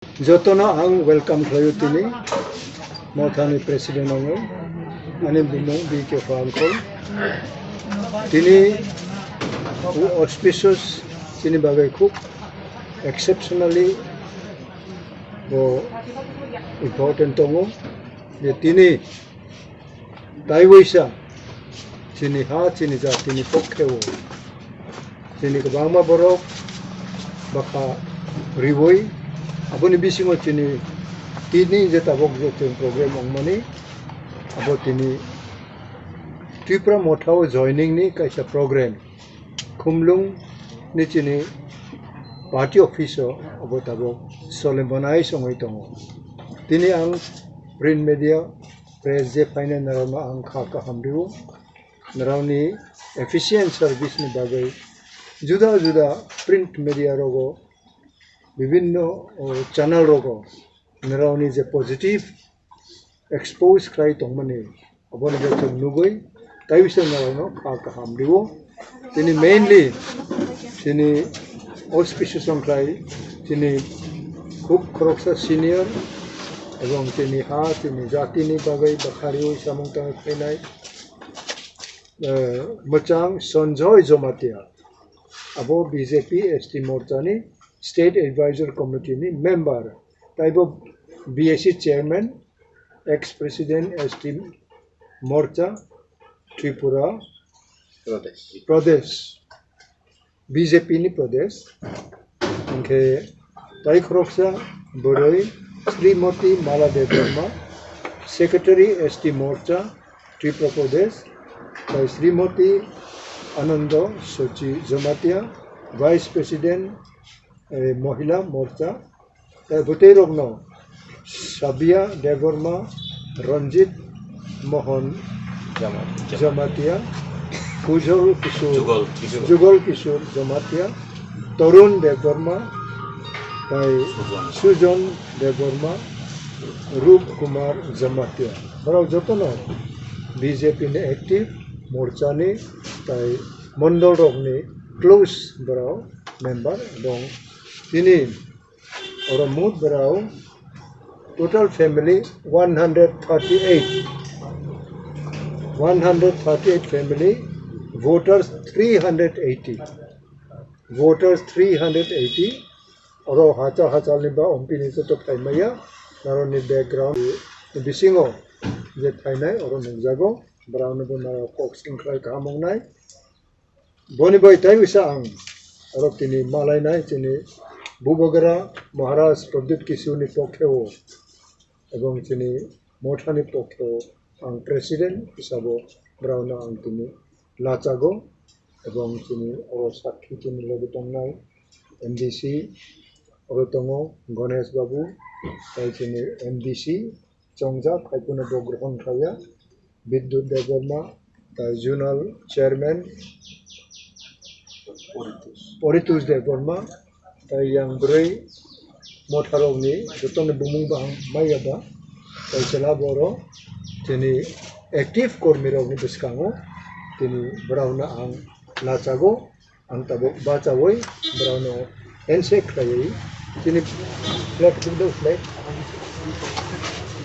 Jotono ang welcome kayo tini Mothani President ang ani bumong BK Falcon tini auspicious tini bagay khub exceptionally important tongo ye tini taiwaisa tini ha tini ja tini pokhewo tini kabama borok baka riwoi aboni bisingo tini tini jeta bok joten program ongmani abo tini Tripura mothao joining ni kaisa program khumlung ni tini party office abo tabo solembanai songoi tongo tini ang print media press je paine narama ang khaka hamriu narawni efficient service ni bagai juda juda print media rogo विभिन्न channel रोगो नरावनी जे positive expose cry तोंगमने अबोन जे नुगोई ताइविसे नरावनो खा हामरिवो तिनी mainly तिनी auspicious cry तिनी खूब खरकसा senior एवं तिनी हा तिनी जातिनि बागै बखारियो सामंता फैनाय मचां संजय जमातिया अबो बीजेपी एसटी मोर्चानि State Advisor Committee ni member taibo BSC Chairman ex-President ST Morcha Tripura Pradesh BJP ni Pradesh angke tai khoroksa boroi Srimati Mala Devarma Secretary ST Morcha Tripura Pradesh tai Srimati Anando Sochi Jamatia Vice President महिला मोर्चा बुते रोगनो साबिया देवर्मा रंजित मोहन जमातिया जुगल किशोर जमातिया तरुण देवर्मा सुजन देवर्मा रूप कुमार जमातिया बराव जतनो BJP ने active मोर्चा ने मंडल रोगने close बराव member दं Ini orang mood berau total family 138 family voters 380 orang haca liba ompi ni to maya naro ni background bisingo je thainai orang nungjago berau no naro boxing krai kamong nai boni boy tai wisa ang orang tini malai nai tini बुबगरा महाराज प्रदीप किशोरनि पक्षेव एवं तिनी मोठानि पक्षेव आं president हिसाबै ब्राउना आं तिनी लाचागो एवं तिनी और साक्षी तिनी लोगो दंनाय एमडीसी और दंगो गणेश बाबू ताई तिनी एमडीसी चंगजा फाइपुना ग्रहण खाया विद्युत देवर्मा ताई zonal chairman Paritosh Debbarma yang beri motorong ni betul ni bumung bang maya ba kalau boro tini aktif kormirong ni beskango tini berau ang lacago ang tabok baca woi berau handshake kaya tini flag